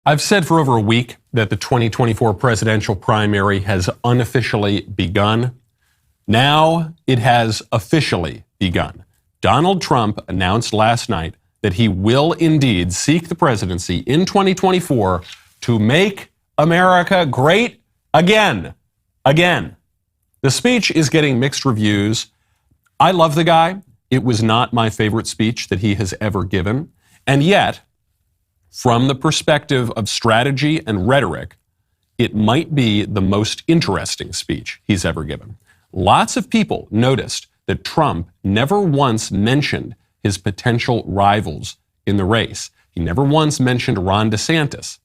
I've said for over a week that the 2024 presidential primary has unofficially begun. Now it has officially begun. Donald Trump announced last night that he will indeed seek the presidency in 2024 to make America great again. Again. The speech is getting mixed reviews. I love the guy. It was not my favorite speech that he has ever given. And yet, from the perspective of strategy and rhetoric, it might be the most interesting speech he's ever given. Lots of people noticed that Trump never once mentioned his potential rivals in the race. He never once mentioned Ron DeSantis.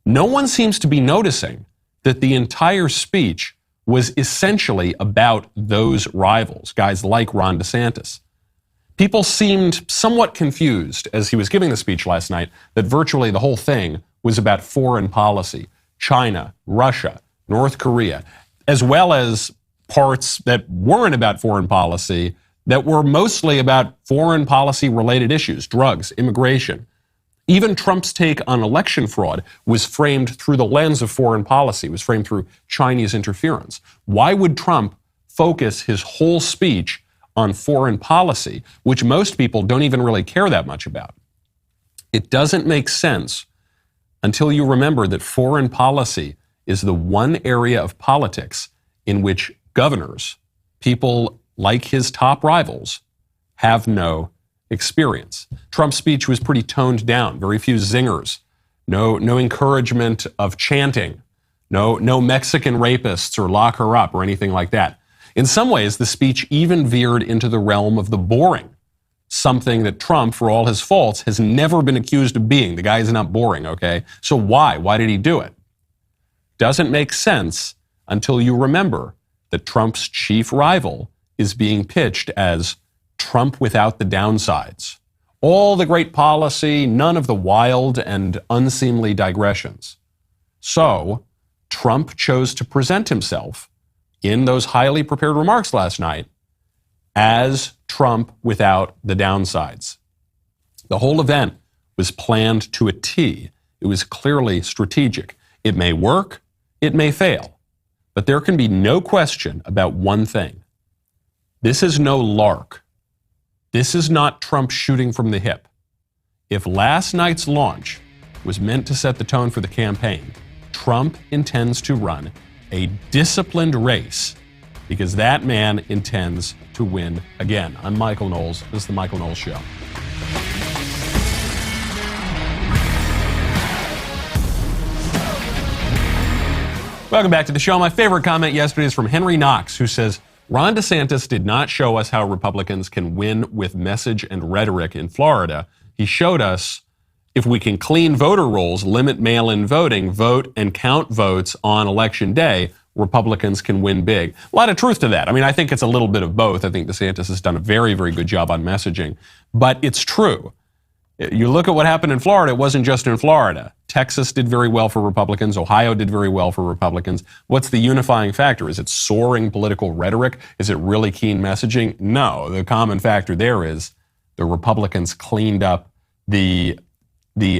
No one seems to be noticing that the entire speech was essentially about those rivals, guys like Ron DeSantis. People seemed somewhat confused as he was giving the speech last night that virtually the whole thing was about foreign policy, China, Russia, North Korea, as well as parts that weren't about foreign policy that were mostly about foreign policy related issues, drugs, immigration. Even Trump's take on election fraud was framed through the lens of foreign policy, was framed through Chinese interference. Why would Trump focus his whole speech on foreign policy, which most people don't even really care that much about? It doesn't make sense until you remember that foreign policy is the one area of politics in which governors, people like his top rivals, have no experience. Trump's speech was pretty toned down, very few zingers, no encouragement of chanting, no Mexican rapists or lock her up or anything like that. In some ways, the speech even veered into the realm of the boring, something that Trump, for all his faults, has never been accused of being. The guy is not boring, okay? So why? Why did he do it? Doesn't make sense until you remember that Trump's chief rival is being pitched as Trump without the downsides. All the great policy, none of the wild and unseemly digressions. So, Trump chose to present himself in those highly prepared remarks last night as Trump without the downsides. The whole event was planned to a T. It was clearly strategic. It may work, it may fail, but there can be no question about one thing. This is no lark. This is not Trump shooting from the hip. If last night's launch was meant to set the tone for the campaign, Trump intends to run a disciplined race because that man intends to win again. I'm Michael Knowles. This is The Michael Knowles Show. Welcome back to the show. My favorite comment yesterday is from Henry Knox, who says, Ron DeSantis did not show us how Republicans can win with message and rhetoric in Florida. He showed us if we can clean voter rolls, limit mail-in voting, vote and count votes on election day, Republicans can win big. A lot of truth to that. I mean, I think it's a little bit of both. I think DeSantis has done a very, very good job on messaging. But it's true. You look at what happened in Florida, it wasn't just in Florida. Texas did very well for Republicans. Ohio did very well for Republicans. What's the unifying factor? Is it soaring political rhetoric? Is it really keen messaging? No. The common factor there is the Republicans cleaned up the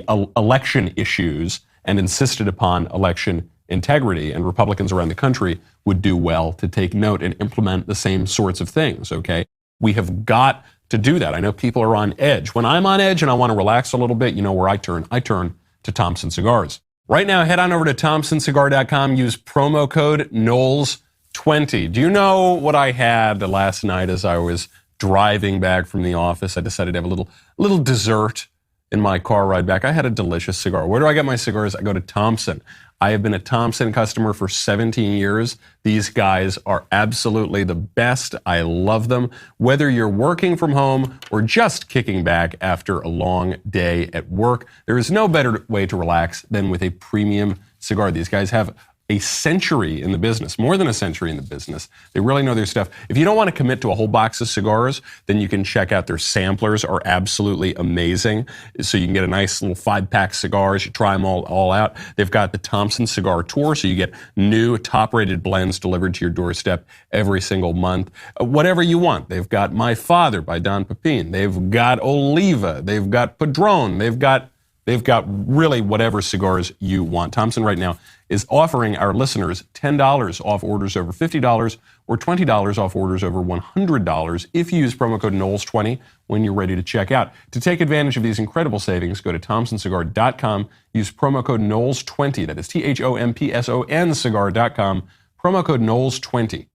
election issues and insisted upon election integrity, and Republicans around the country would do well to take note and implement the same sorts of things, okay? We have got to do that. I know people are on edge. When I'm on edge and I want to relax a little bit, you know where I turn? I turn to Thompson Cigars. Right now, head on over to ThompsonCigar.com, use promo code Knowles20. Do you know what I had last night as I was driving back from the office? I decided to have a little dessert in my car ride back. I had a delicious cigar. Where do I get my cigars? I go to Thompson. I have been a Thompson customer for 17 years. These guys are absolutely the best. I love them. Whether you're working from home or just kicking back after a long day at work, there is no better way to relax than with a premium cigar. These guys have a century in the business, more than a century in the business. They really know their stuff. If you don't want to commit to a whole box of cigars, then you can check out their samplers are absolutely amazing. So you can get a nice little 5-pack cigars. You try them all out. They've got the Thompson Cigar Tour, so you get new top-rated blends delivered to your doorstep every single month. Whatever you want. They've got My Father by Don Pepin. They've got Oliva. They've got Padron. They've got They've got really whatever cigars you want. Thompson right now is offering our listeners $10 off orders over $50 or $20 off orders over $100 if you use promo code Knowles20 when you're ready to check out. To take advantage of these incredible savings, go to ThompsonCigar.com, use promo code Knowles20, that is THOMPSON cigar.com, promo code Knowles20.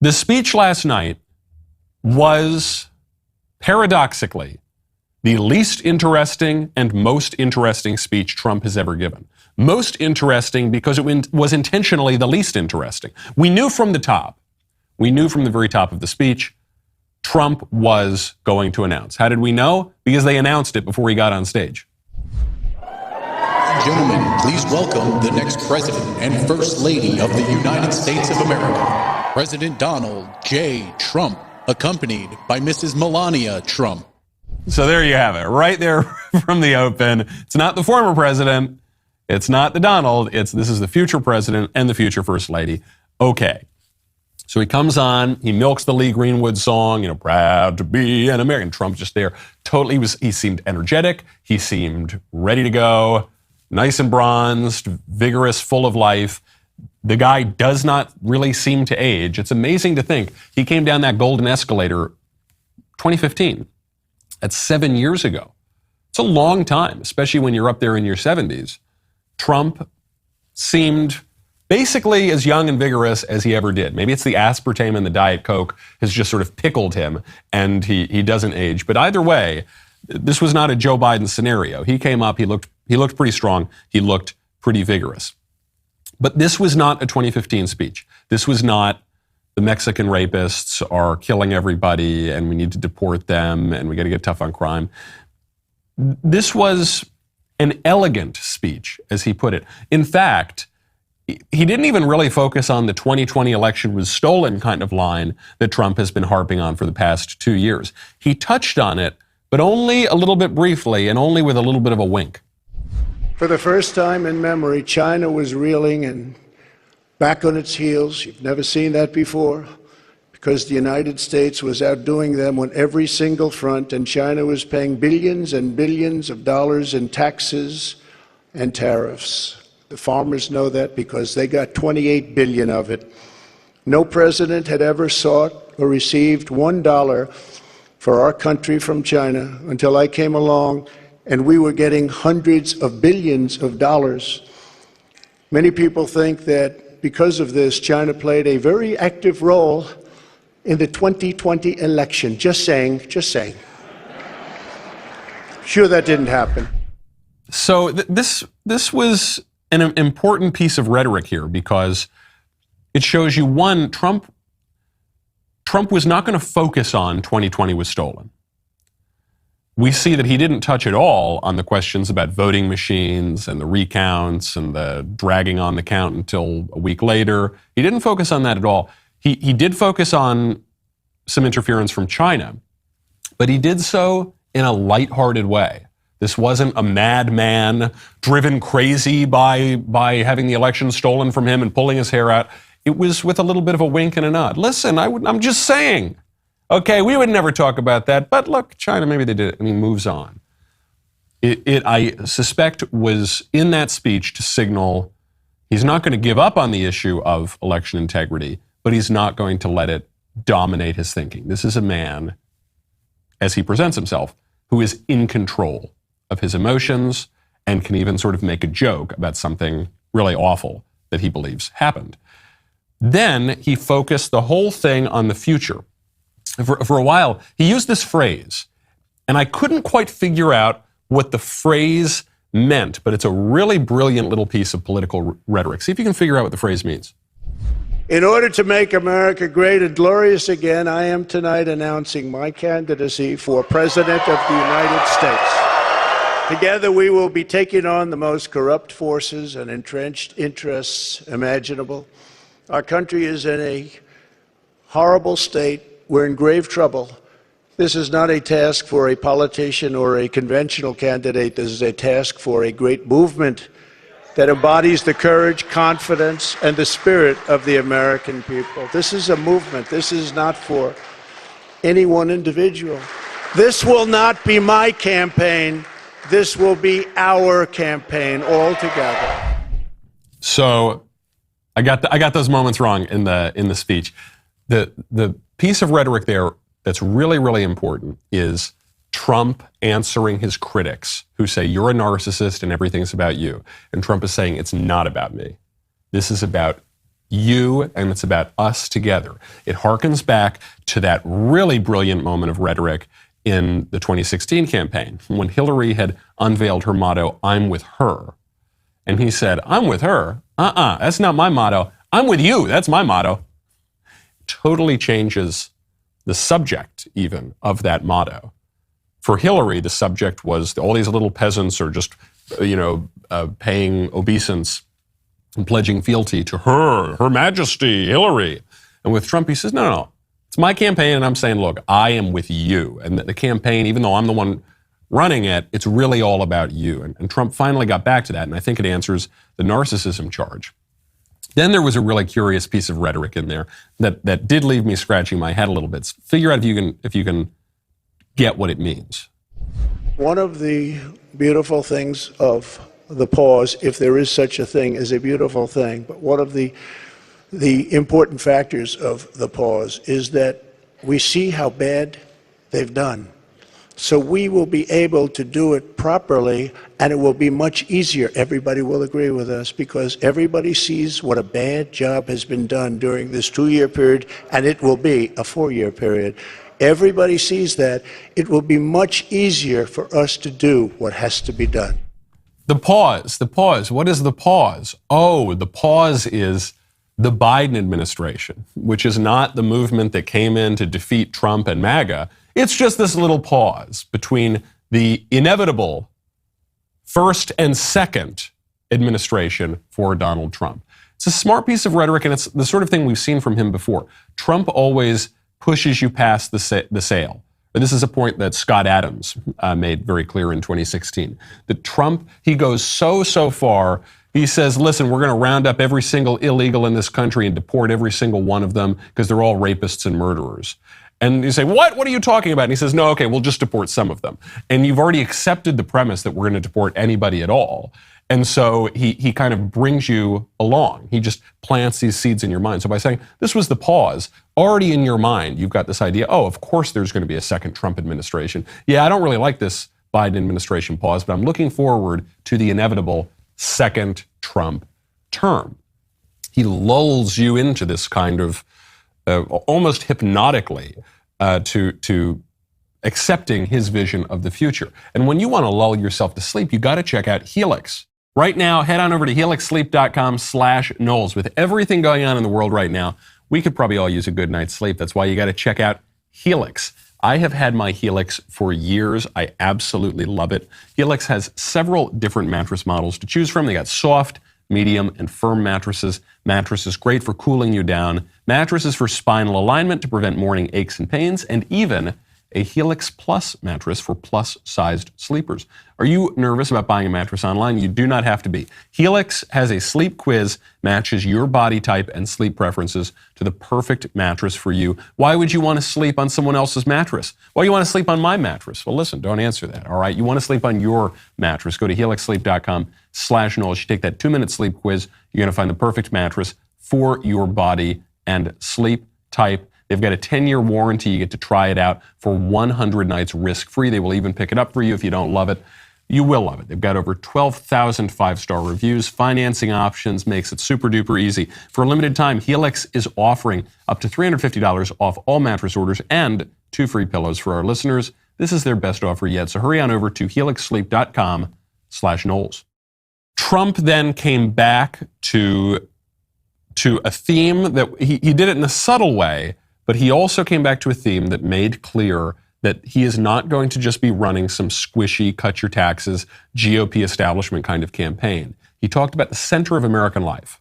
The speech last night was, paradoxically, the least interesting and most interesting speech Trump has ever given. Most interesting because it was intentionally the least interesting. We knew from the very top of the speech, Trump was going to announce. How did we know? Because they announced it before he got on stage. Gentlemen, please welcome the next President and First Lady of the United States of America, President Donald J. Trump, accompanied by Mrs. Melania Trump. So there you have it, right there from the open. It's not the former president. It's not the Donald. This is the future president and the future first lady. Okay. So he comes on, he milks the Lee Greenwood song, proud to be an American. Trump just there. Totally he seemed energetic. He seemed ready to go, nice and bronzed, vigorous, full of life. The guy does not really seem to age. It's amazing to think he came down that golden escalator 2015. That's 7 years ago. It's a long time, especially when you're up there in your 70s. Trump seemed basically as young and vigorous as he ever did. Maybe it's the aspartame and the Diet Coke has just sort of pickled him and he doesn't age. But either way, this was not a Joe Biden scenario. He came up, he looked pretty strong, he looked pretty vigorous. But this was not a 2015 speech. This was not the Mexican rapists are killing everybody and we need to deport them and we got to get tough on crime. This was an elegant speech, as he put it. In fact, he didn't even really focus on the 2020 election was stolen kind of line that Trump has been harping on for the past 2 years. He touched on it, but only a little bit briefly and only with a little bit of a wink. For the first time in memory, China was reeling and back on its heels. You've never seen that before, because the United States was outdoing them on every single front, and China was paying billions and billions of dollars in taxes and tariffs. The farmers know that because they got 28 billion of it. No president had ever sought or received $1 for our country from China until I came along, and we were getting hundreds of billions of dollars. Many people think that because of this, China played a very active role in the 2020 election. Just saying. Sure, that didn't happen. So this was an important piece of rhetoric here because it shows you, one, Trump was not going to focus on 2020 was stolen. We see that he didn't touch at all on the questions about voting machines and the recounts and the dragging on the count until a week later. He didn't focus on that at all. He did focus on some interference from China, but he did so in a lighthearted way. This wasn't a madman driven crazy by having the election stolen from him and pulling his hair out. It was with a little bit of a wink and a nod. Listen, I'm just saying. Okay, we would never talk about that, but look, China, maybe they did it, and he moves on. I suspect, was in that speech to signal he's not going to give up on the issue of election integrity, but he's not going to let it dominate his thinking. This is a man, as he presents himself, who is in control of his emotions and can even sort of make a joke about something really awful that he believes happened. Then he focused the whole thing on the future. For a while, he used this phrase, and I couldn't quite figure out what the phrase meant, but it's a really brilliant little piece of political rhetoric. See if you can figure out what the phrase means. In order to make America great and glorious again, I am tonight announcing my candidacy for President of the United States. Together, we will be taking on the most corrupt forces and entrenched interests imaginable. Our country is in a horrible state. We're in grave trouble. This is not a task for a politician or a conventional candidate. This is a task for a great movement that embodies the courage, confidence, and the spirit of the American people. This is a movement. This is not for any one individual. This will not be my campaign. This will be our campaign all together. So I got those moments wrong in the speech. The piece of rhetoric there that's really, really important is Trump answering his critics who say, you're a narcissist and everything's about you. And Trump is saying, it's not about me. This is about you and it's about us together. It harkens back to that really brilliant moment of rhetoric in the 2016 campaign when Hillary had unveiled her motto, I'm with her. And he said, I'm with her? That's not my motto. I'm with you. That's my motto. Totally changes the subject even of that motto. For Hillary, the subject was all these little peasants are just, paying obeisance and pledging fealty to Her Majesty, Hillary. And with Trump, he says, no, it's my campaign, and I'm saying, look, I am with you. And the campaign, even though I'm the one running it, it's really all about you. And Trump finally got back to that, and I think it answers the narcissism charge. Then there was a really curious piece of rhetoric in there that did leave me scratching my head a little bit. Figure out if you can get what it means. One of the beautiful things of the pause, if there is such a thing as a beautiful thing, but one of the important factors of the pause is that we see how bad they've done. So we will be able to do it properly, and it will be much easier. Everybody will agree with us because everybody sees what a bad job has been done during this 2-year period, and it will be a 4-year period. Everybody sees that. It will be much easier for us to do what has to be done. The pause. What is the pause? Oh, the pause is the Biden administration, which is not the movement that came in to defeat Trump and MAGA. It's just this little pause between the inevitable first and second administration for Donald Trump. It's a smart piece of rhetoric, and it's the sort of thing we've seen from him before. Trump always pushes you past the sale. This is a point that Scott Adams made very clear in 2016. That Trump, he goes so far, he says, listen, we're going to round up every single illegal in this country and deport every single one of them because they're all rapists and murderers. And you say, what? What are you talking about? And he says, no, okay, we'll just deport some of them. And you've already accepted the premise that we're going to deport anybody at all. And so he kind of brings you along. He just plants these seeds in your mind. So by saying, this was the pause, already in your mind, you've got this idea, oh, of course there's going to be a second Trump administration. Yeah, I don't really like this Biden administration pause, but I'm looking forward to the inevitable second Trump term. He lulls you into this kind of almost hypnotically to accepting his vision of the future. And when you want to lull yourself to sleep, you got to check out Helix. Right now, head on over to helixsleep.com/Knowles. With everything going on in the world right now, we could probably all use a good night's sleep. That's why you got to check out Helix. I have had my Helix for years. I absolutely love it. Helix has several different mattress models to choose from. They got soft, medium, and firm mattresses. Mattresses great for cooling you down. Mattresses for spinal alignment to prevent morning aches and pains, and even a Helix Plus mattress for plus-sized sleepers. Are you nervous about buying a mattress online? You do not have to be. Helix has a sleep quiz, matches your body type and sleep preferences to the perfect mattress for you. Why would you want to sleep on someone else's mattress? Why do you want to sleep on my mattress? Well, listen, don't answer that, all right? You want to sleep on your mattress. Go to helixsleep.com/Knowles. You take that 2-minute sleep quiz. You're going to find the perfect mattress for your body and sleep type. They've got a 10-year warranty. You get to try it out for 100 nights risk-free. They will even pick it up for you if you don't love it. You will love it. They've got over 12,000 5-star reviews. Financing options makes it super duper easy. For a limited time, Helix is offering up to $350 off all mattress orders and 2 free pillows for our listeners. This is their best offer yet. So hurry on over to helixsleep.com/Knowles. Trump then came back to a theme that he did it in a subtle way, but he also came back to a theme that made clear that he is not going to just be running some squishy, cut your taxes, GOP establishment kind of campaign. He talked about the center of American life.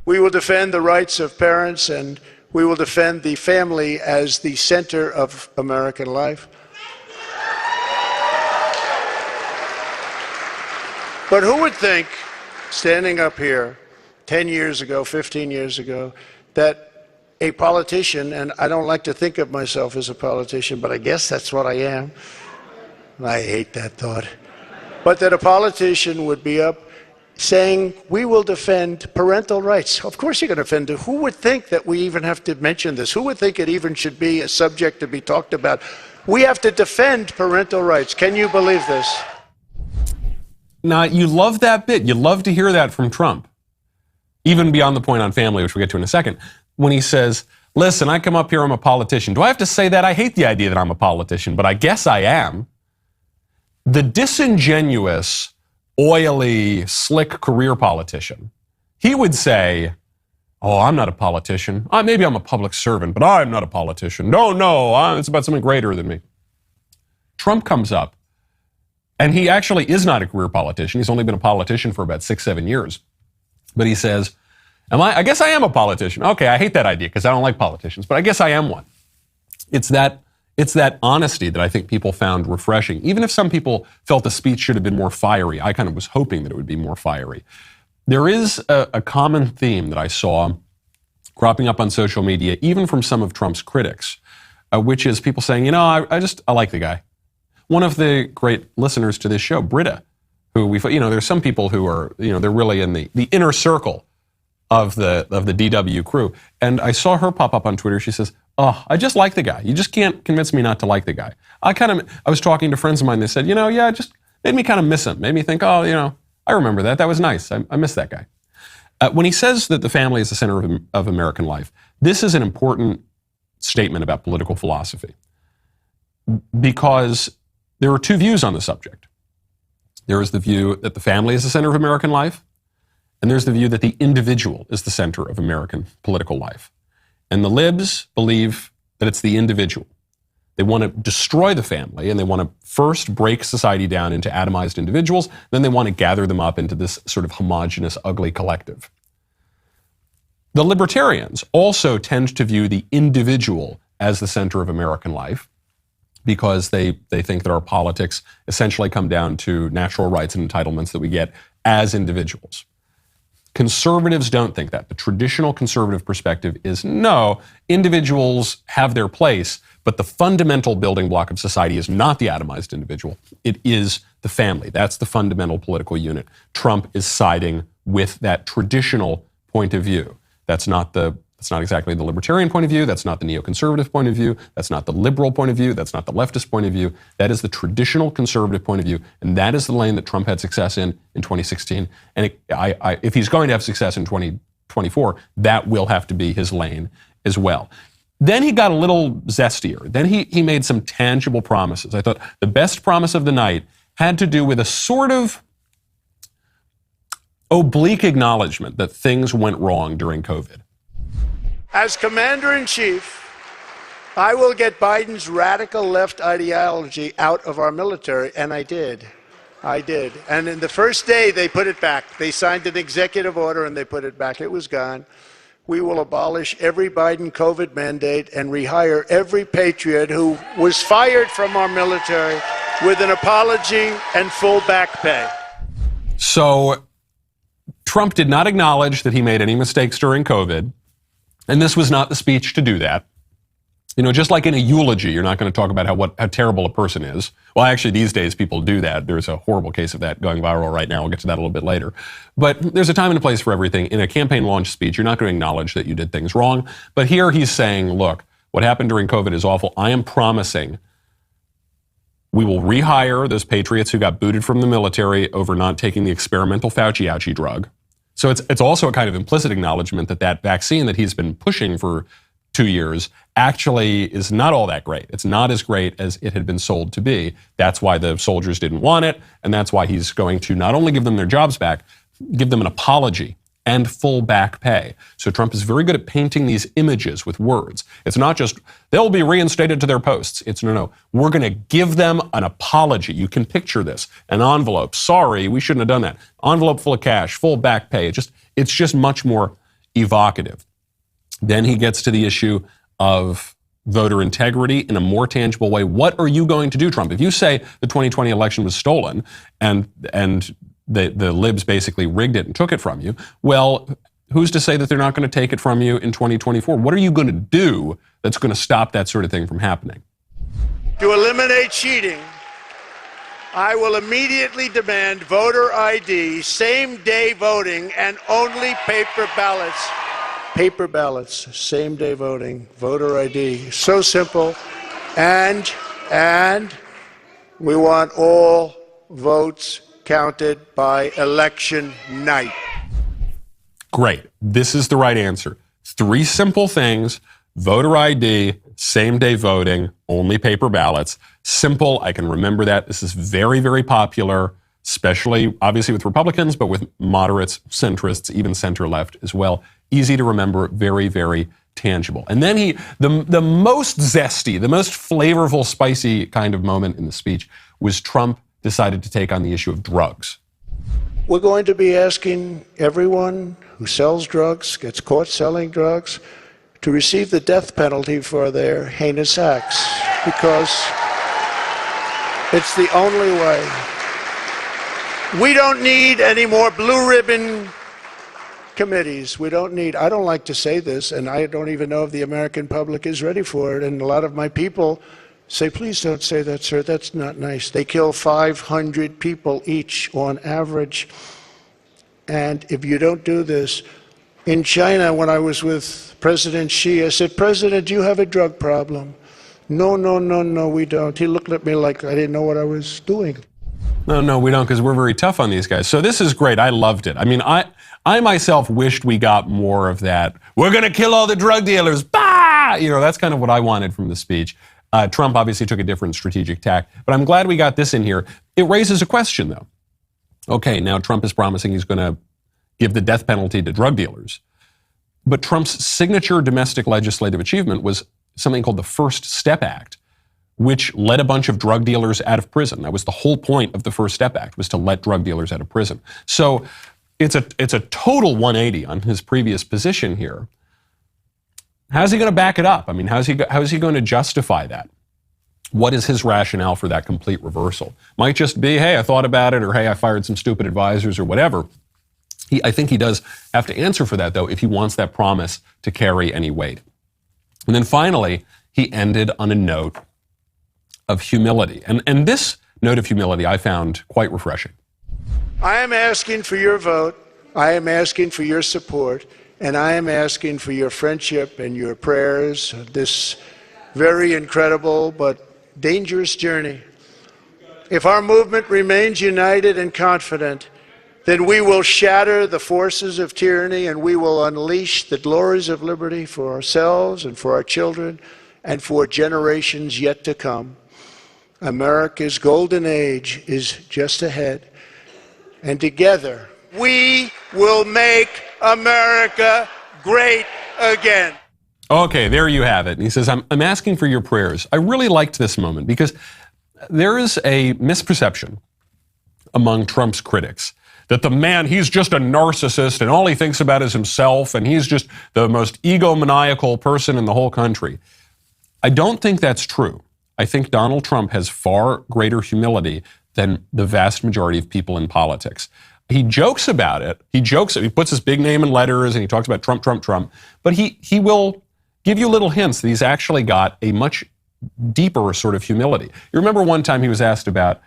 We will defend the rights of parents, and we will defend the family as the center of American life. But who would think, standing up here 10 years ago, 15 years ago, that a politician, and I don't like to think of myself as a politician, but I guess that's what I am. I hate that thought. but that a politician would be up saying, we will defend parental rights. Of course you're going to defend it. Who would think that we even have to mention this? Who would think it even should be a subject to be talked about? We have to defend parental rights. Can you believe this? Now, you love that bit. You love to hear that from Trump, even beyond the point on family, which we'll get to in a second, when he says, listen, I come up here, I'm a politician. Do I have to say that? I hate the idea that I'm a politician, but I guess I am. The disingenuous, oily, slick career politician, he would say, oh, I'm not a politician. Maybe I'm a public servant, but I'm not a politician. No, it's about something greater than me. Trump comes up, and he actually is not a career politician. He's only been a politician for about 6-7 years. But he says, I guess I am a politician. Okay, I hate that idea because I don't like politicians, but I guess I am one. It's that honesty that I think people found refreshing. Even if some people felt the speech should have been more fiery, I kind of was hoping that it would be more fiery. There is a common theme that I saw cropping up on social media, even from some of Trump's critics, which is people saying, I like the guy. One of the great listeners to this show, Britta, who there's some people who are, they're really in the inner circle of the DW crew. And I saw her pop up on Twitter. She says, oh, I just like the guy. You just can't convince me not to like the guy. I was talking to friends of mine. They said, it just made me kind of miss him. Made me think, I remember that. That was nice. I miss that guy. When he says that the family is the center of American life, this is an important statement about political philosophy because there are two views on the subject. There is the view that the family is the center of American life, and there's the view that the individual is the center of American political life. And the libs believe that it's the individual. They want to destroy the family, and they want to first break society down into atomized individuals, then they want to gather them up into this sort of homogenous, ugly collective. The libertarians also tend to view the individual as the center of American life, because they think that our politics essentially come down to natural rights and entitlements that we get as individuals. Conservatives don't think that. The traditional conservative perspective is no, individuals have their place, but the fundamental building block of society is not the atomized individual. It is the family. That's the fundamental political unit. Trump is siding with that traditional point of view. That's not exactly the libertarian point of view. That's not the neoconservative point of view. That's not the liberal point of view. That's not the leftist point of view. That is the traditional conservative point of view. And that is the lane that Trump had success in 2016. And if he's going to have success in 2024, that will have to be his lane as well. Then he got a little zestier. Then he made some tangible promises. I thought the best promise of the night had to do with a sort of oblique acknowledgement that things went wrong during COVID. As commander-in-chief, I will get Biden's radical left ideology out of our military, and I did. And in the first day, they put it back. They signed an executive order, and they put it back. It was gone. We will abolish every Biden COVID mandate and rehire every patriot who was fired from our military with an apology and full back pay. So Trump did not acknowledge that he made any mistakes during COVID. And this was not the speech to do that. Just like in a eulogy, you're not going to talk about how terrible a person is. Well, actually, these days people do that. There's a horrible case of that going viral right now. We'll get to that a little bit later. But there's a time and a place for everything. In a campaign launch speech, you're not going to acknowledge that you did things wrong. But here he's saying, look, what happened during COVID is awful. I am promising we will rehire those patriots who got booted from the military over not taking the experimental Fauci-ouchie drug. So it's also a kind of implicit acknowledgement that vaccine that he's been pushing for 2 years actually is not all that great. It's not as great as it had been sold to be. That's why the soldiers didn't want it, and that's why he's going to not only give them their jobs back, give them an apology and full back pay. So Trump is very good at painting these images with words. It's not just, they'll be reinstated to their posts. It's no, we're going to give them an apology. You can picture this, an envelope. Sorry, we shouldn't have done that. Envelope full of cash, full back pay. It's just much more evocative. Then he gets to the issue of voter integrity in a more tangible way. What are you going to do, Trump? If you say the 2020 election was stolen and the libs basically rigged it and took it from you, well, who's to say that they're not going to take it from you in 2024? What are you going to do that's going to stop that sort of thing from happening? To eliminate cheating, I will immediately demand voter ID, same-day voting, and only paper ballots. Paper ballots, same-day voting, voter ID. So simple. And we want all votes counted by election night. Great. This is the right answer. 3 simple things: voter ID, same-day voting, only paper ballots. Simple. I can remember that. This is very, very popular, especially obviously with Republicans, but with moderates, centrists, even center-left as well. Easy to remember, very, very tangible. And then the most zesty, the most flavorful, spicy kind of moment in the speech was Trump decided to take on the issue of drugs. We're going to be asking everyone who sells drugs, gets caught selling drugs, to receive the death penalty for their heinous acts, because it's the only way. We don't need any more blue ribbon committees. I don't like to say this, and I don't even know if the American public is ready for it, and a lot of my people say, please don't say that, sir, that's not nice. They kill 500 people each on average, and if you don't do this, in China, when I was with President Xi, I said, President, do you have a drug problem? No, we don't. He looked at me like I didn't know what I was doing. No, we don't, because we're very tough on these guys. So this is great. I loved it. I mean, I myself wished we got more of that. We're going to kill all the drug dealers. Bah! That's kind of what I wanted from the speech. Trump obviously took a different strategic tack, but I'm glad we got this in here. It raises a question, though. Okay, now Trump is promising he's going to give the death penalty to drug dealers. But Trump's signature domestic legislative achievement was something called the First Step Act, which let a bunch of drug dealers out of prison. That was the whole point of the First Step Act, was to let drug dealers out of prison. So it's a total 180 on his previous position here. How's he going to back it up? I mean, how is he going to justify that? What is his rationale for that complete reversal? Might just be, hey, I thought about it, or hey, I fired some stupid advisors, or whatever. I think he does have to answer for that, though, if he wants that promise to carry any weight. And then finally, he ended on a note of humility. And this note of humility I found quite refreshing. I am asking for your vote. I am asking for your support. And I am asking for your friendship and your prayers on this very incredible but dangerous journey. If our movement remains united and confident, then we will shatter the forces of tyranny and we will unleash the glories of liberty for ourselves and for our children and for generations yet to come. America's golden age is just ahead, and together we will make America great again. Okay, there you have it. And he says, I'm asking for your prayers. I really liked this moment because there is a misperception among Trump's critics that the man, he's just a narcissist and all he thinks about is himself and he's just the most egomaniacal person in the whole country. I don't think that's true. I think Donald Trump has far greater humility than the vast majority of people in politics. He jokes about it. He puts his big name in letters and he talks about Trump, but he will give you little hints that he's actually got a much deeper sort of humility. You remember one time he was asked about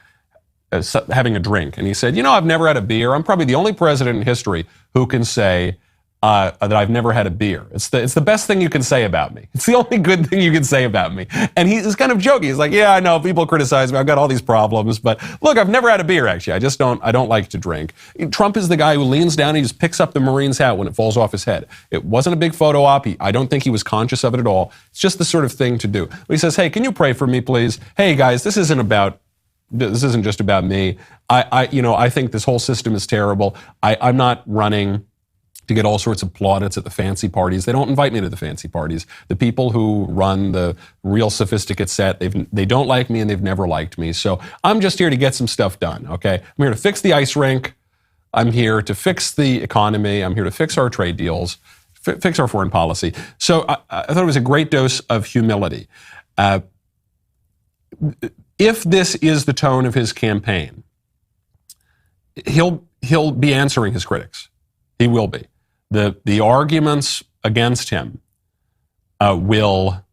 having a drink, and he said, I've never had a beer. I'm probably the only president in history who can say that I've never had a beer. It's the best thing you can say about me. It's the only good thing you can say about me. And he's kind of joking. He's like, yeah, I know people criticize me. I've got all these problems, but look, I've never had a beer, actually. I don't like to drink. Trump is the guy who leans down and he just picks up the Marine's hat when it falls off his head. It wasn't a big photo op. I don't think he was conscious of it at all. It's just the sort of thing to do. He says, hey, can you pray for me, please? Hey, guys, this isn't just about me. I think this whole system is terrible. I'm not running to get all sorts of plaudits at the fancy parties. They don't invite me to the fancy parties. The people who run the real sophisticate set, they don't like me and they've never liked me. So I'm just here to get some stuff done, okay? I'm here to fix the ice rink. I'm here to fix the economy. I'm here to fix our trade deals, fix our foreign policy. So I thought it was a great dose of humility. If this is the tone of his campaign, he'll be answering his critics. He will be. The arguments against him will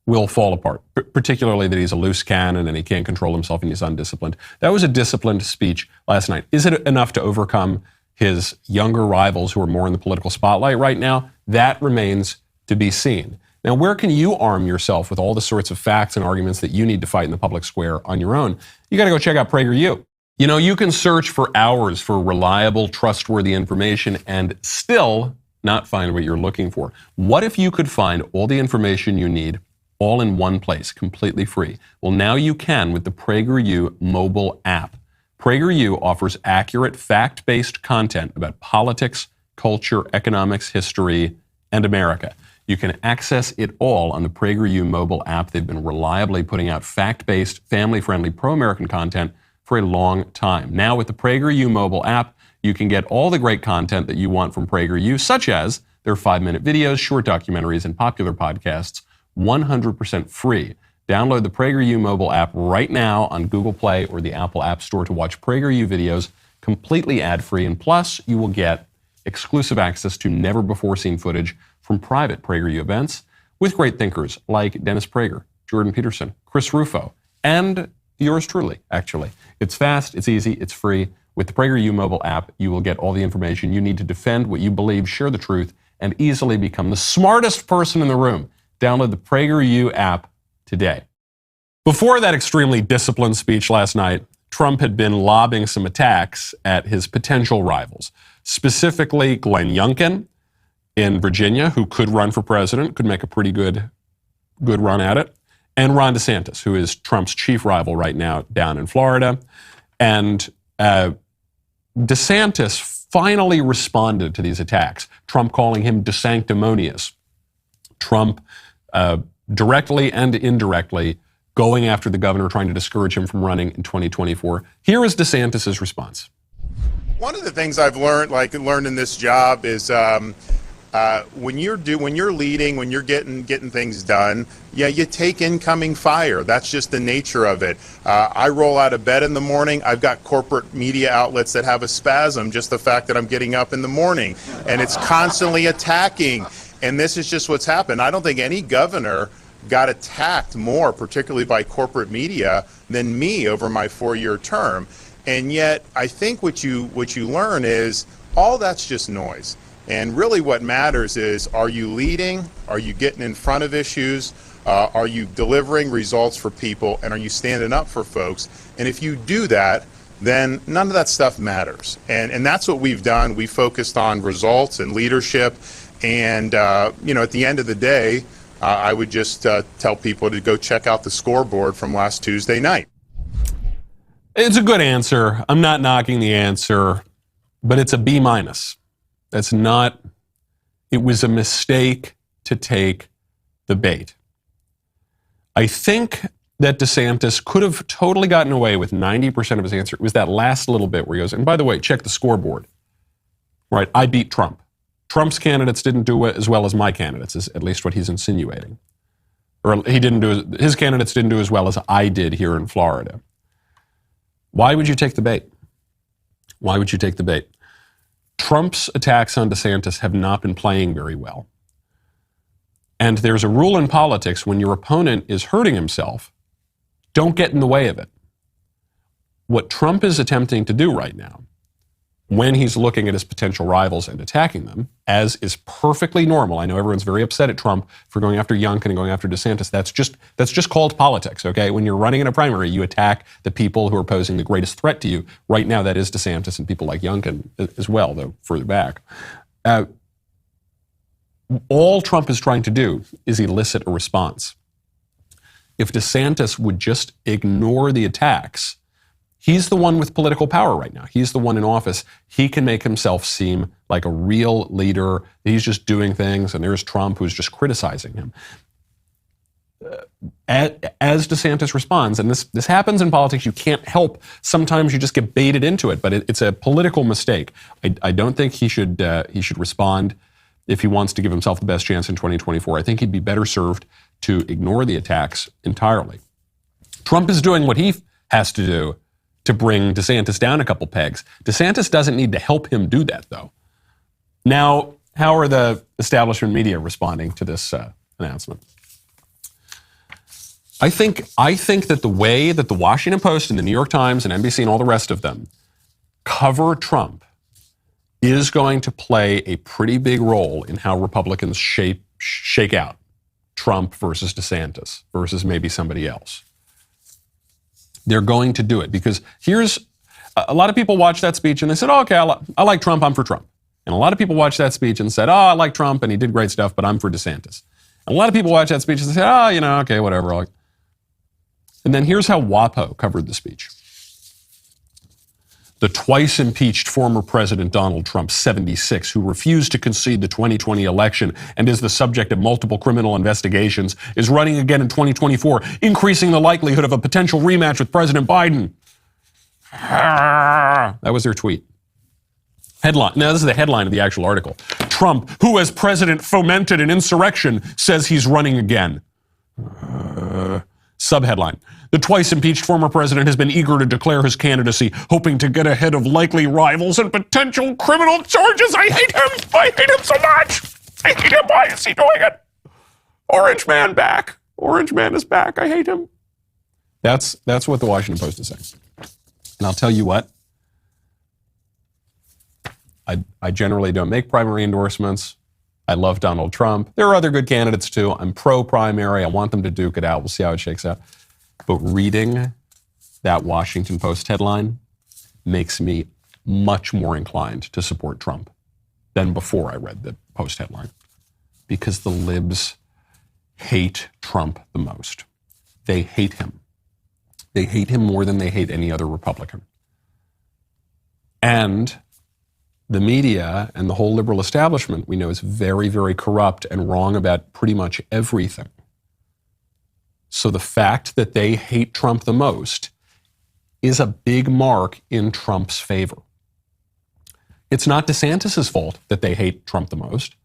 will fall apart, particularly that he's a loose cannon and he can't control himself and he's undisciplined. That was a disciplined speech last night. Is it enough to overcome his younger rivals who are more in the political spotlight right now? That remains to be seen. Now, where can you arm yourself with all the sorts of facts and arguments that you need to fight in the public square on your own? You got to go check out PragerU. You know, you can search for hours for reliable, trustworthy information and still not find what you're looking for. What if you could find all the information you need all in one place, completely free? Well, now you can with the PragerU mobile app. PragerU offers accurate, fact-based content about politics, culture, economics, history, and America. You can access it all on the PragerU mobile app. They've been reliably putting out fact-based, family-friendly, pro-American content for a long time. Now with the PragerU mobile app, you can get all the great content that you want from PragerU, such as their 5-minute videos, short documentaries, and popular podcasts, 100% free. Download the PragerU mobile app right now on Google Play or the Apple App Store to watch PragerU videos completely ad-free. And plus, you will get exclusive access to never-before-seen footage from private PragerU events with great thinkers like Dennis Prager, Jordan Peterson, Chris Rufo, and yours truly, actually. It's fast, it's easy, it's free. With the PragerU mobile app, you will get all the information you need to defend what you believe, share the truth, and easily become the smartest person in the room. Download the PragerU app today. Before that extremely disciplined speech last night, Trump had been lobbing some attacks at his potential rivals, specifically Glenn Youngkin in Virginia, who could run for president, could make a pretty good run at it, and Ron DeSantis, who is Trump's chief rival right now down in Florida. And DeSantis finally responded to these attacks, Trump calling him desanctimonious, Trump directly and indirectly going after the governor, trying to discourage him from running in 2024. Here is DeSantis' response. One of the things I've learned in this job is when you're leading, when you're getting things done, yeah, you take incoming fire. That's just the nature of it. I roll out of bed in the morning. I've got corporate media outlets that have a spasm, just the fact that I'm getting up in the morning, and it's constantly attacking. And this is just what's happened. I don't think any governor got attacked more, particularly by corporate media, than me over my 4-year term. And yet, I think what you learn is all that's just noise. And really what matters is, are you leading? Are you getting in front of issues? Are you delivering results for people? And are you standing up for folks? And if you do that, then none of that stuff matters. And that's what we've done. We focused on results and leadership. And, at the end of the day, I would just tell people to go check out the scoreboard from last Tuesday night. It's a good answer. I'm not knocking the answer, but it's a B-. That's not, it was a mistake to take the bait. I think that DeSantis could have totally gotten away with 90% of his answer. It was that last little bit where he goes, and by the way, check the scoreboard. Right, I beat Trump. Trump's candidates didn't do as well as my candidates, is at least what he's insinuating. Or his candidates didn't do as well as I did here in Florida. Why would you take the bait? Why would you take the bait? Trump's attacks on DeSantis have not been playing very well. And there's a rule in politics: when your opponent is hurting himself, don't get in the way of it. What Trump is attempting to do right now, when he's looking at his potential rivals and attacking them, as is perfectly normal. I know everyone's very upset at Trump for going after Youngkin and going after DeSantis. That's just called politics, okay? When you're running in a primary, you attack the people who are posing the greatest threat to you. Right now, that is DeSantis and people like Youngkin as well, though further back. All Trump is trying to do is elicit a response. If DeSantis would just ignore the attacks, he's the one with political power right now. He's the one in office. He can make himself seem like a real leader. He's just doing things, and there's Trump who's just criticizing him. As DeSantis responds, and this happens in politics, you can't help. Sometimes you just get baited into it, but it's a political mistake. I don't think he should respond if he wants to give himself the best chance in 2024. I think he'd be better served to ignore the attacks entirely. Trump is doing what he has to do to bring DeSantis down a couple pegs. DeSantis doesn't need to help him do that, though. Now, how are the establishment media responding to this announcement? I think that the way that the Washington Post and the New York Times and NBC and all the rest of them cover Trump is going to play a pretty big role in how Republicans shake out Trump versus DeSantis versus maybe somebody else. They're going to do it because here's a lot of people watch that speech and they said, oh, okay, I like Trump, I'm for Trump. And a lot of people watched that speech and said, oh, I like Trump and he did great stuff, but I'm for DeSantis. And a lot of people watched that speech and said, oh, okay, whatever. And then here's how WAPO covered the speech. The twice impeached former President Donald Trump, 76, who refused to concede the 2020 election and is the subject of multiple criminal investigations, is running again in 2024, increasing the likelihood of a potential rematch with President Biden. That was their tweet. Headline. Now, this is the headline of the actual article. Trump, who as president fomented an insurrection, says he's running again. Subheadline. The twice impeached former president has been eager to declare his candidacy, hoping to get ahead of likely rivals and potential criminal charges. I hate him. I hate him so much. I hate him. Why is he doing it? Orange man back. Orange man is back. I hate him. That's what the Washington Post is saying. And I'll tell you what. I generally don't make primary endorsements. I love Donald Trump. There are other good candidates too. I'm pro-primary. I want them to duke it out. We'll see how it shakes out. But reading that Washington Post headline makes me much more inclined to support Trump than before I read the Post headline. Because the libs hate Trump the most. They hate him. They hate him more than they hate any other Republican. And the media and the whole liberal establishment, we know, is very, very corrupt and wrong about pretty much everything. So the fact that they hate Trump the most is a big mark in Trump's favor. It's not DeSantis' fault that they hate Trump the most.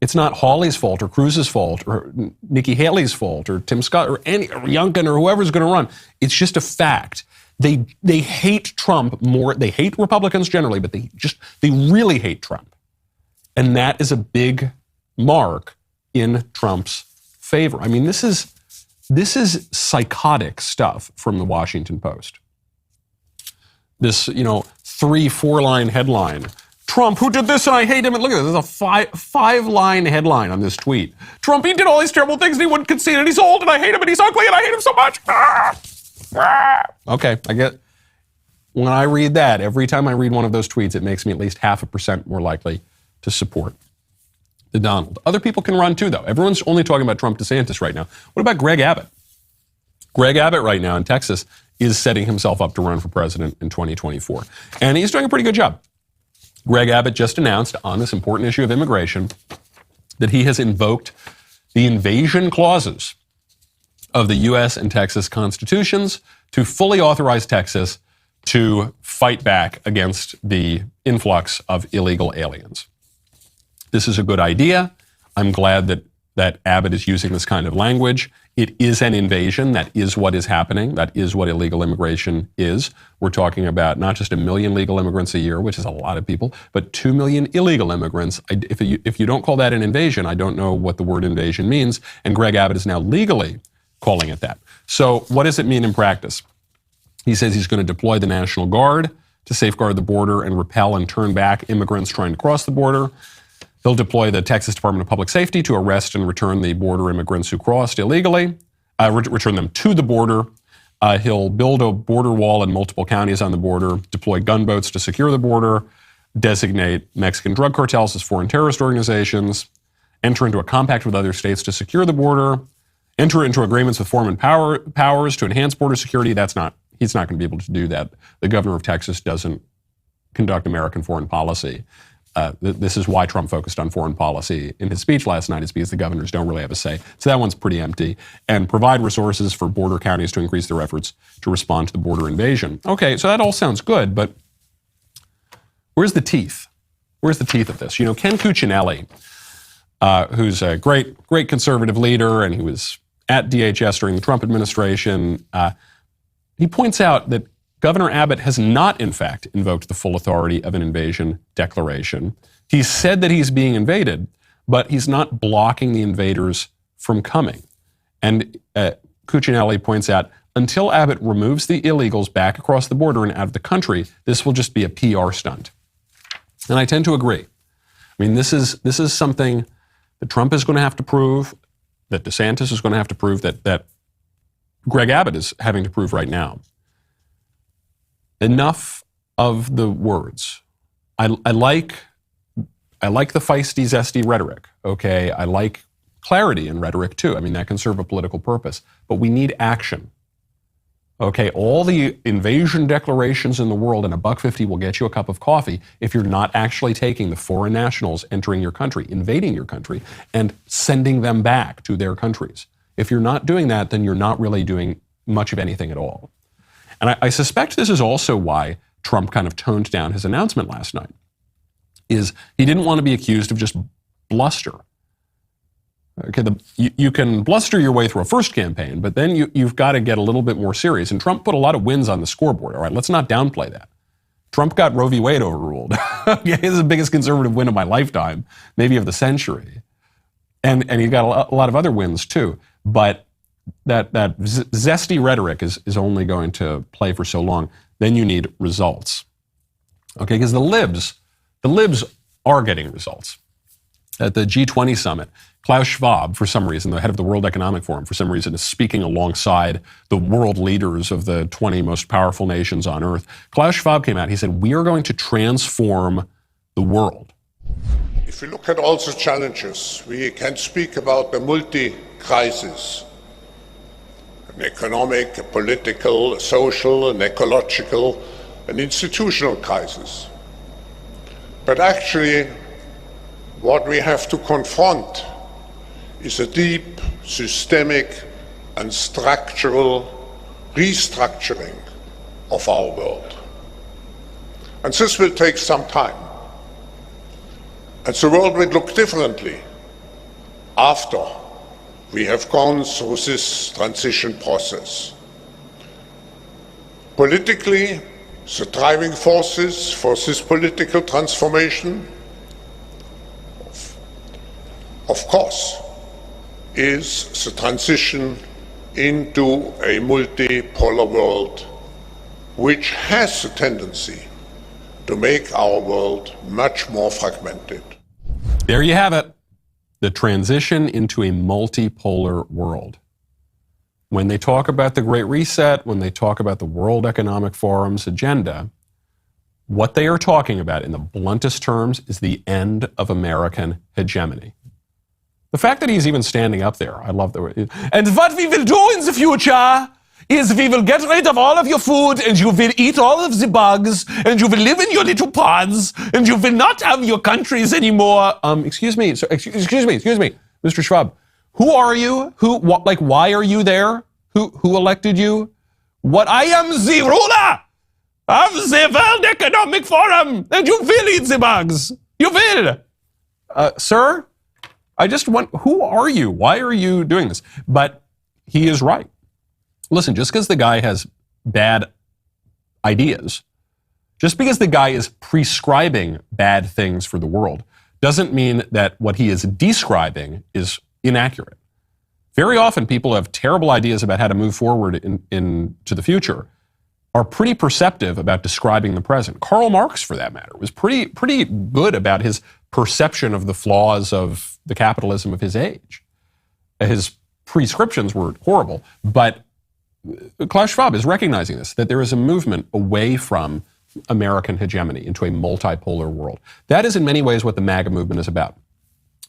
It's not Hawley's fault or Cruz's fault or Nikki Haley's fault or Tim Scott or Youngkin or whoever's going to run. It's just a fact. They hate Trump more. They hate Republicans generally, but they really hate Trump. And that is a big mark in Trump's favor. I mean, this is psychotic stuff from the Washington Post. This, 3-4 line headline. Trump, who did this and I hate him. And look at this, there's a five-line headline on this tweet. Trump, he did all these terrible things and he wouldn't concede and he's old and I hate him and he's ugly and I hate him so much. Okay, I get. When I read that, every time I read one of those tweets, it makes me at least 0.5% more likely to support the Donald. Other people can run too, though. Everyone's only talking about Trump DeSantis right now. What about Greg Abbott? Greg Abbott right now in Texas is setting himself up to run for president in 2024. And he's doing a pretty good job. Greg Abbott just announced on this important issue of immigration that he has invoked the invasion clauses of the U.S. and Texas constitutions to fully authorize Texas to fight back against the influx of illegal aliens. This is a good idea. I'm glad that Abbott is using this kind of language. It is an invasion. That is what is happening. That is what illegal immigration is. We're talking about not just 1 million legal immigrants a year, which is a lot of people, but 2 million illegal immigrants. If you don't call that an invasion, I don't know what the word invasion means. And Greg Abbott is now legally calling it that. So what does it mean in practice? He says he's going to deploy the National Guard to safeguard the border and repel and turn back immigrants trying to cross the border. He'll deploy the Texas Department of Public Safety to arrest and return the border immigrants who crossed illegally, return them to the border. He'll build a border wall in multiple counties on the border, deploy gunboats to secure the border, designate Mexican drug cartels as foreign terrorist organizations, enter into a compact with other states to secure the border, enter into agreements with foreign powers to enhance border security. He's not going to be able to do that. The governor of Texas doesn't conduct American foreign policy. This is why Trump focused on foreign policy in his speech last night, is because the governors don't really have a say. So that one's pretty empty. And provide resources for border counties to increase their efforts to respond to the border invasion. Okay, so that all sounds good, but where's the teeth? Where's the teeth of this? Ken Cuccinelli, who's a great conservative leader, and he was at DHS during the Trump administration, he points out that Governor Abbott has not, in fact, invoked the full authority of an invasion declaration. He said that he's being invaded, but he's not blocking the invaders from coming. And Cuccinelli points out, until Abbott removes the illegals back across the border and out of the country, this will just be a PR stunt. And I tend to agree. I mean, this is something that Trump is going to have to prove, that DeSantis is going to have to prove, that Greg Abbott is having to prove right now. Enough of the words. I like the feisty, zesty rhetoric, okay? I like clarity in rhetoric too. I mean, that can serve a political purpose. But we need action. Okay, all the invasion declarations in the world and $1.50 will get you a cup of coffee if you're not actually taking the foreign nationals entering your country, invading your country, and sending them back to their countries. If you're not doing that, then you're not really doing much of anything at all. And I suspect this is also why Trump kind of toned down his announcement last night, is he didn't want to be accused of just bluster. Okay, you can bluster your way through a first campaign, but then you've got to get a little bit more serious. And Trump put a lot of wins on the scoreboard. All right, let's not downplay that. Trump got Roe v. Wade overruled. Yeah, it's the biggest conservative win of my lifetime, maybe of the century. And he got a lot of other wins too. But that zesty rhetoric is only going to play for so long. Then you need results. Okay, because the libs are getting results. At the G20 summit, Klaus Schwab, for some reason, the head of the World Economic Forum, for some reason, is speaking alongside the world leaders of the 20 most powerful nations on earth. Klaus Schwab came out. He said, we are going to transform the world. If we look at all the challenges, we can speak about the multi-crisis, an economic, a political, a social, an ecological, an institutional crisis. But actually, what we have to confront is a deep, systemic, and structural restructuring of our world. And this will take some time. And the world will look differently after we have gone through this transition process. Politically, the driving forces for this political transformation, of course, is the transition into a multipolar world, which has a tendency to make our world much more fragmented. There you have it. The transition into a multipolar world. When they talk about the Great Reset, when they talk about the World Economic Forum's agenda, what they are talking about in the bluntest terms is the end of American hegemony. The fact that he's even standing up there, I love the way. And what we will do in the future is we will get rid of all of your food and you will eat all of the bugs and you will live in your little pods and you will not have your countries anymore. Excuse me, Mr. Schwab. Who are you? Why are you there? Who elected you? What? I am the ruler of the World Economic Forum and you will eat the bugs. You will. Sir? Who are you? Why are you doing this? But he is right. Listen, just because the guy has bad ideas, just because the guy is prescribing bad things for the world, doesn't mean that what he is describing is inaccurate. Very often people have terrible ideas about how to move forward into the future, are pretty perceptive about describing the present. Karl Marx, for that matter, was pretty good about his perception of the flaws of the capitalism of his age. His prescriptions were horrible, but Klaus Schwab is recognizing this, that there is a movement away from American hegemony into a multipolar world. That is in many ways what the MAGA movement is about.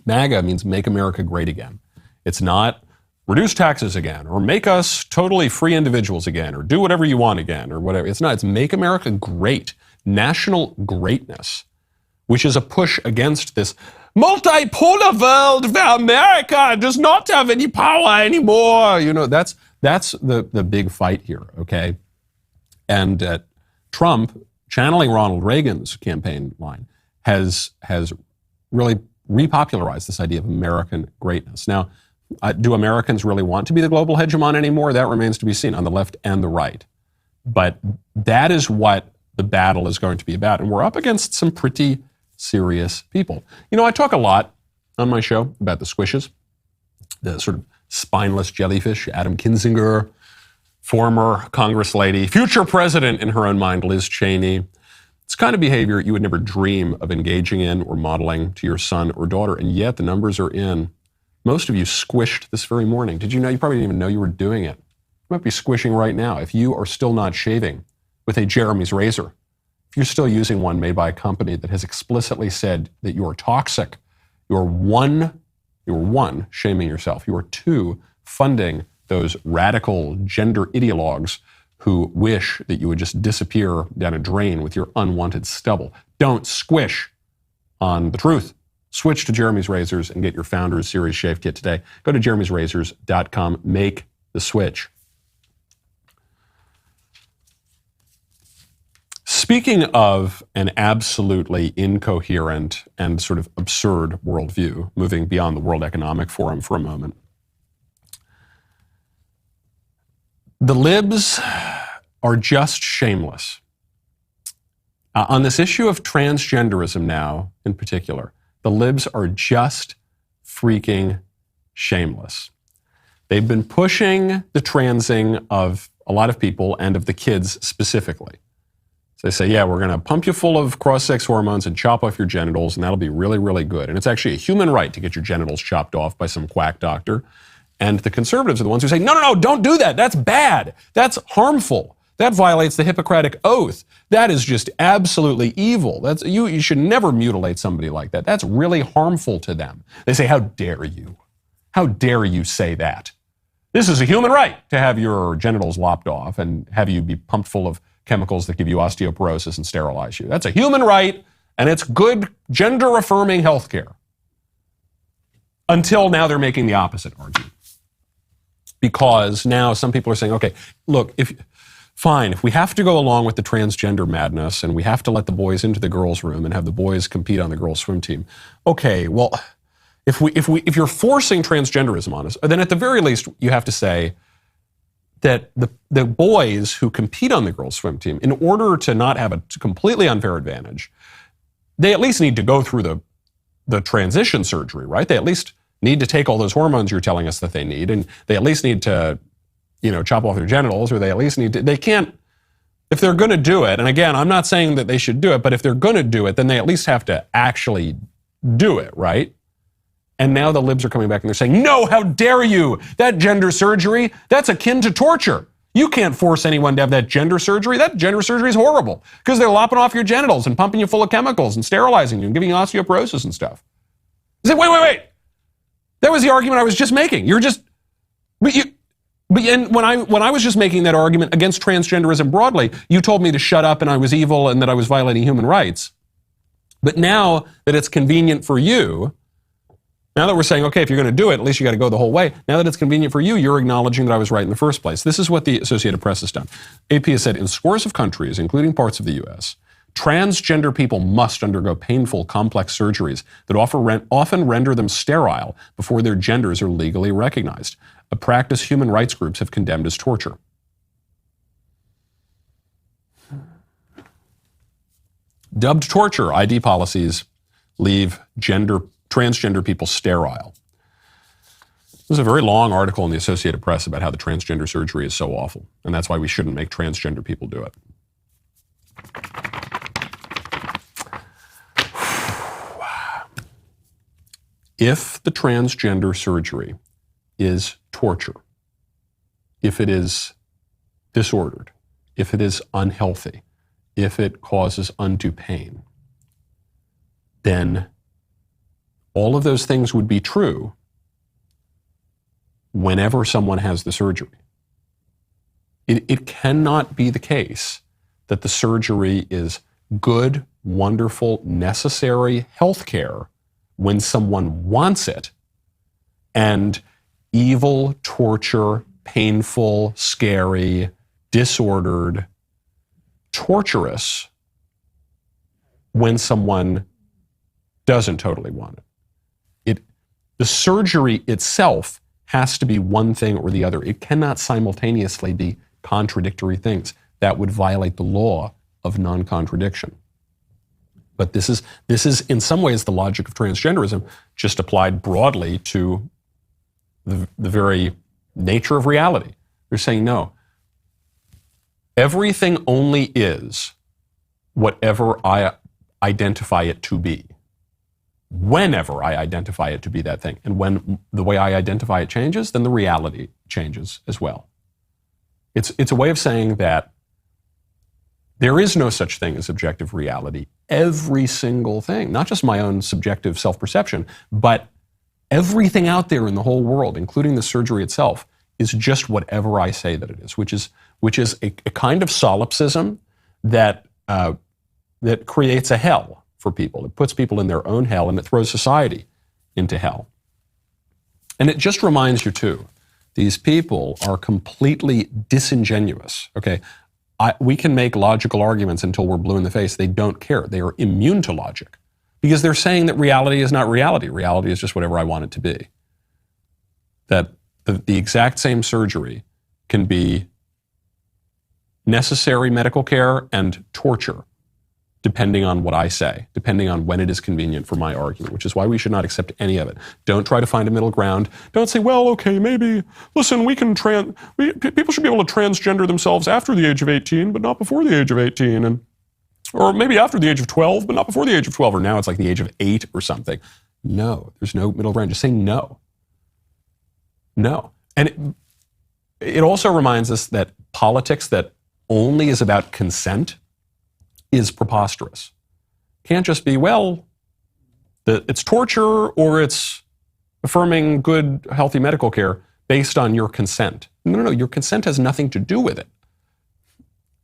MAGA means make America great again. It's not reduce taxes again, or make us totally free individuals again, or do whatever you want again, or whatever. It's not. It's make America great. National greatness, which is a push against this multipolar world where America does not have any power anymore. You know, that's the big fight here, okay? And Trump, channeling Ronald Reagan's campaign line, has really repopularized this idea of American greatness. Now, do Americans really want to be the global hegemon anymore? That remains to be seen on the left and the right. But that is what the battle is going to be about. And we're up against some pretty serious people. You know, I talk a lot on my show about the squishes, the sort of spineless jellyfish, Adam Kinzinger, former Congress lady, future president in her own mind, Liz Cheney. It's kind of behavior you would never dream of engaging in or modeling to your son or daughter, and yet the numbers are in. Most of you squished this very morning. Did you know? You probably didn't even know you were doing it. You might be squishing right now if you are still not shaving with a Jeremy's razor. If you're still using one made by a company that has explicitly said that you are toxic, you're one, shaming yourself. You are two, funding those radical gender ideologues who wish that you would just disappear down a drain with your unwanted stubble. Don't squish on the truth. Switch to Jeremy's Razors and get your Founders Series Shave Kit today. Go to jeremy'srazors.com. Make the switch. Speaking of an absolutely incoherent and sort of absurd worldview, moving beyond the World Economic Forum for a moment, the libs are just shameless. On this issue of transgenderism now, in particular, the libs are just freaking shameless. They've been pushing the transing of a lot of people and of the kids specifically. So they say, yeah, we're going to pump you full of cross-sex hormones and chop off your genitals, and that'll be really, really good. And it's actually a human right to get your genitals chopped off by some quack doctor. And the conservatives are the ones who say, no, don't do that. That's bad. That's harmful. That violates the Hippocratic Oath. That is just absolutely evil. You should never mutilate somebody like that. That's really harmful to them. They say, how dare you? How dare you say that? This is a human right to have your genitals lopped off and have you be pumped full of chemicals that give you osteoporosis and sterilize you. That's a human right, and it's good gender-affirming health care. Until now, they're making the opposite argument. Because now some people are saying, okay, look, if we have to go along with the transgender madness and we have to let the boys into the girls' room and have the boys compete on the girls' swim team. Okay, well, if you're forcing transgenderism on us, then at the very least you have to say that the boys who compete on the girls' swim team, in order to not have a completely unfair advantage, they at least need to go through the transition surgery, right? They at least need to take all those hormones you're telling us that they need, and they at least need to, chop off their genitals, or they at least they can't, if they're going to do it, and again, I'm not saying that they should do it, but if they're going to do it, then they at least have to actually do it, right? And now the libs are coming back and they're saying, no, how dare you? That gender surgery, that's akin to torture. You can't force anyone to have that gender surgery. That gender surgery is horrible because they're lopping off your genitals and pumping you full of chemicals and sterilizing you and giving you osteoporosis and stuff. I said, wait. That was the argument I was just making. And when I was just making that argument against transgenderism broadly, you told me to shut up and I was evil and that I was violating human rights. But now that it's convenient for you, now that we're saying, okay, if you're going to do it, at least you got to go the whole way. Now that it's convenient for you, you're acknowledging that I was right in the first place. This is what the Associated Press has done. AP has said in scores of countries, including parts of the U.S., transgender people must undergo painful, complex surgeries that often render them sterile before their genders are legally recognized, a practice human rights groups have condemned as torture. Dubbed torture, ID policies leave transgender people sterile. There's a very long article in the Associated Press about how the transgender surgery is so awful, and that's why we shouldn't make transgender people do it. If the transgender surgery is torture, if it is disordered, if it is unhealthy, if it causes undue pain, then all of those things would be true whenever someone has the surgery. It cannot be the case that the surgery is good, wonderful, necessary health care when someone wants it, and evil, torture, painful, scary, disordered, torturous when someone doesn't totally want it. The surgery itself has to be one thing or the other. It cannot simultaneously be contradictory things. That would violate the law of non-contradiction. But this is in some ways the logic of transgenderism, just applied broadly to the very nature of reality. They're saying, no, everything only is whatever I identify it to be, whenever I identify it to be that thing. And when the way I identify it changes, then the reality changes as well. It's a way of saying that there is no such thing as objective reality. Every single thing, not just my own subjective self-perception, but everything out there in the whole world, including the surgery itself, is just whatever I say that it is, which is a kind of solipsism that creates a hell for people. It puts people in their own hell, and it throws society into hell. And it just reminds you, too, these people are completely disingenuous, okay? We can make logical arguments until we're blue in the face. They don't care. They are immune to logic because they're saying that reality is not reality. Reality is just whatever I want it to be. That the exact same surgery can be necessary medical care and torture, depending on what I say, depending on when it is convenient for my argument, which is why we should not accept any of it. Don't try to find a middle ground. Don't say, well, okay, maybe, listen, people should be able to transgender themselves after the age of 18, but not before the age of 18, or maybe after the age of 12, but not before the age of 12, or now it's like the age of 8 or something. No, there's no middle ground. Just say no. No. And it also reminds us that politics that only is about consent is preposterous. Can't just be, well, it's torture or it's affirming good, healthy medical care based on your consent. No, your consent has nothing to do with it.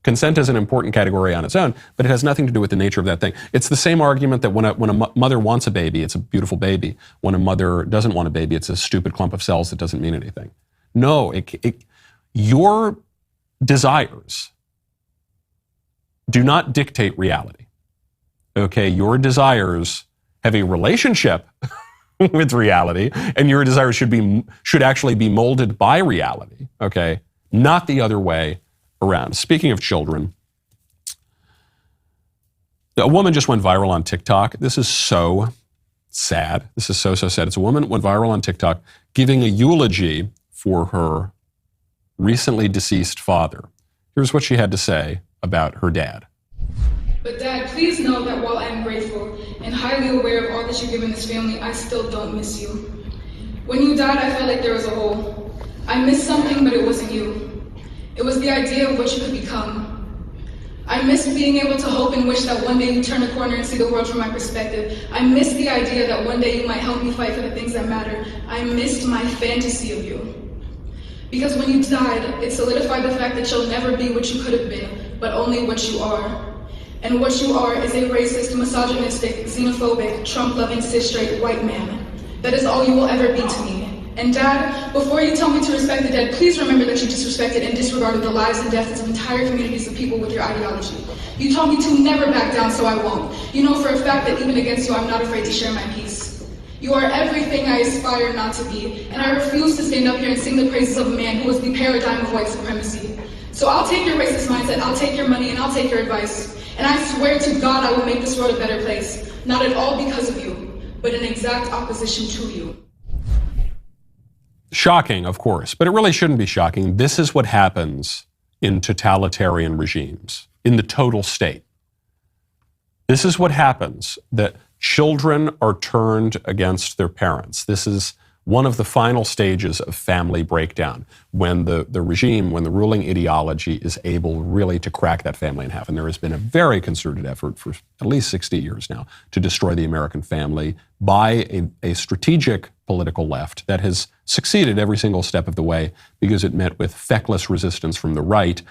Consent is an important category on its own, but it has nothing to do with the nature of that thing. It's the same argument that when a mother wants a baby, it's a beautiful baby. When a mother doesn't want a baby, it's a stupid clump of cells that doesn't mean anything. No, your desires do not dictate reality. Okay, your desires have a relationship with reality, and your desires should actually be molded by reality. Okay, not the other way around. Speaking of children, a woman just went viral on TikTok. This is so sad. This is so sad. It's a woman went viral on TikTok giving a eulogy for her recently deceased father. Here's what she had to say about her dad. But Dad, please know that while I am grateful and highly aware of all that you've given this family, I still don't miss you. When you died, I felt like there was a hole. I missed something, but it wasn't you. It was the idea of what you could become. I missed being able to hope and wish that one day you turn a corner and see the world from my perspective. I missed the idea that one day you might help me fight for the things that matter. I missed my fantasy of you. Because when you died, it solidified the fact that you'll never be what you could have been, but only what you are. And what you are is a racist, misogynistic, xenophobic, Trump-loving, cis-straight white man. That is all you will ever be to me. And Dad, before you tell me to respect the dead, please remember that you disrespected and disregarded the lives and deaths of entire communities of people with your ideology. You told me to never back down, so I won't. You know for a fact that even against you, I'm not afraid to share my peace. You are everything I aspire not to be, and I refuse to stand up here and sing the praises of a man who was the paradigm of white supremacy. So I'll take your racist mindset, I'll take your money, and I'll take your advice. And I swear to God I will make this world a better place. Not at all because of you, but in exact opposition to you. Shocking, of course, but it really shouldn't be shocking. This is what happens in totalitarian regimes, in the total state. This is what happens, that children are turned against their parents. This is one of the final stages of family breakdown, when the regime, when the ruling ideology is able really to crack that family in half. And there has been a very concerted effort for at least 60 years now to destroy the American family by a strategic political left that has succeeded every single step of the way because it met with feckless resistance from the right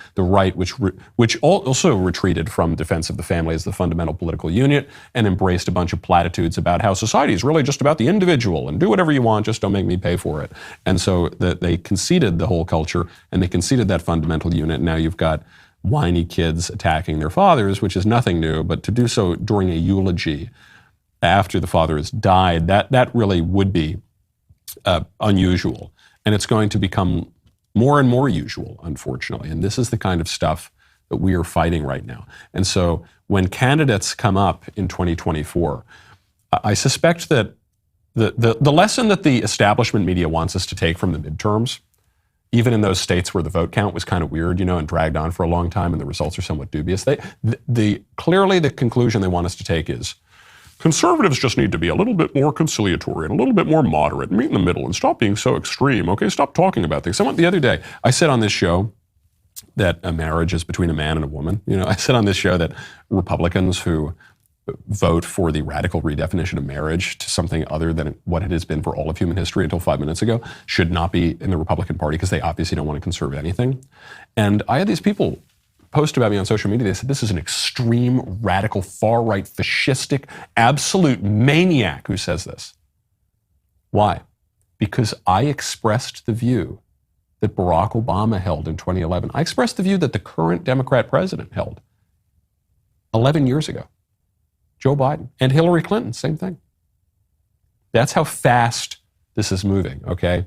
which also retreated from defense of the family as the fundamental political unit and embraced a bunch of platitudes about how society is really just about the individual and do whatever you want, just don't make me pay for it. And so they conceded the whole culture and they conceded that fundamental unit. Now you've got whiny kids attacking their fathers, which is nothing new, but to do so during a eulogy after the father has died, that really would be unusual. And it's going to become more and more usual, unfortunately. And this is the kind of stuff that we are fighting right now. And so when candidates come up in 2024, I suspect that The lesson that the establishment media wants us to take from the midterms, even in those states where the vote count was kind of weird, and dragged on for a long time and the results are somewhat dubious, clearly the conclusion they want us to take is conservatives just need to be a little bit more conciliatory and a little bit more moderate and meet in the middle and stop being so extreme, okay? Stop talking about things. The other day, I said on this show that a marriage is between a man and a woman. I said on this show that Republicans who vote for the radical redefinition of marriage to something other than what it has been for all of human history until 5 minutes ago should not be in the Republican Party because they obviously don't want to conserve anything. And I had these people post about me on social media. They said, this is an extreme, radical, far-right, fascistic, absolute maniac who says this. Why? Because I expressed the view that Barack Obama held in 2011. I expressed the view that the current Democrat president held 11 years ago. Joe Biden and Hillary Clinton, same thing. That's how fast this is moving, okay?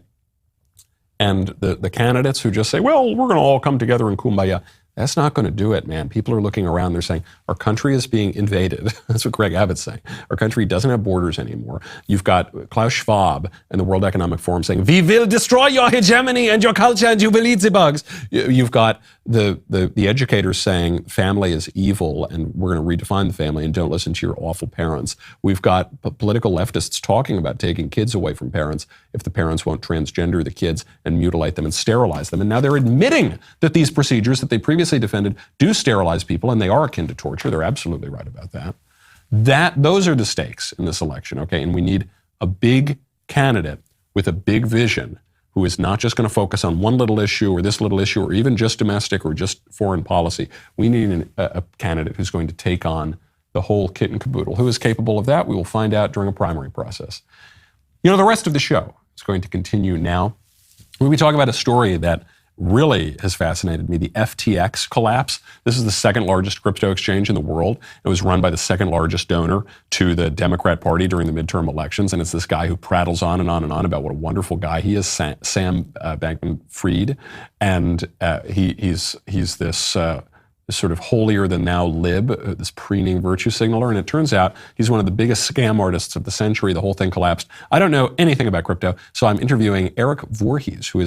And the candidates who just say, well, we're going to all come together in kumbaya, that's not going to do it, man. People are looking around. They're saying, our country is being invaded. That's what Greg Abbott's saying. Our country doesn't have borders anymore. You've got Klaus Schwab and the World Economic Forum saying, we will destroy your hegemony and your culture and you will eat the bugs. You've got the educators saying family is evil and we're going to redefine the family and don't listen to your awful parents. We've got political leftists talking about taking kids away from parents if the parents won't transgender the kids and mutilate them and sterilize them. And now they're admitting that these procedures that they previously defended do sterilize people, and they are akin to torture. They're absolutely right about that. Those are the stakes in this election, okay? And we need a big candidate with a big vision who is not just going to focus on one little issue or this little issue or even just domestic or just foreign policy. We need a candidate who's going to take on the whole kit and caboodle. Who is capable of that? We will find out during a primary process. The rest of the show is going to continue now. We'll be talking about a story that really has fascinated me, the FTX collapse. This is the second largest crypto exchange in the world. It was run by the second largest donor to the Democrat Party during the midterm elections. And it's this guy who prattles on and on and on about what a wonderful guy he is, Sam Bankman-Fried. And he's this sort of holier-than-thou lib, this preening virtue signaler. And it turns out he's one of the biggest scam artists of the century. The whole thing collapsed. I don't know anything about crypto, so I'm interviewing Eric Voorhees, who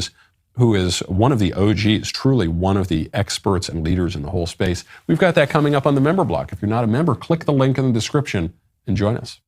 is one of the OGs, truly one of the experts and leaders in the whole space. We've got that coming up on the member block. If you're not a member, click the link in the description and join us.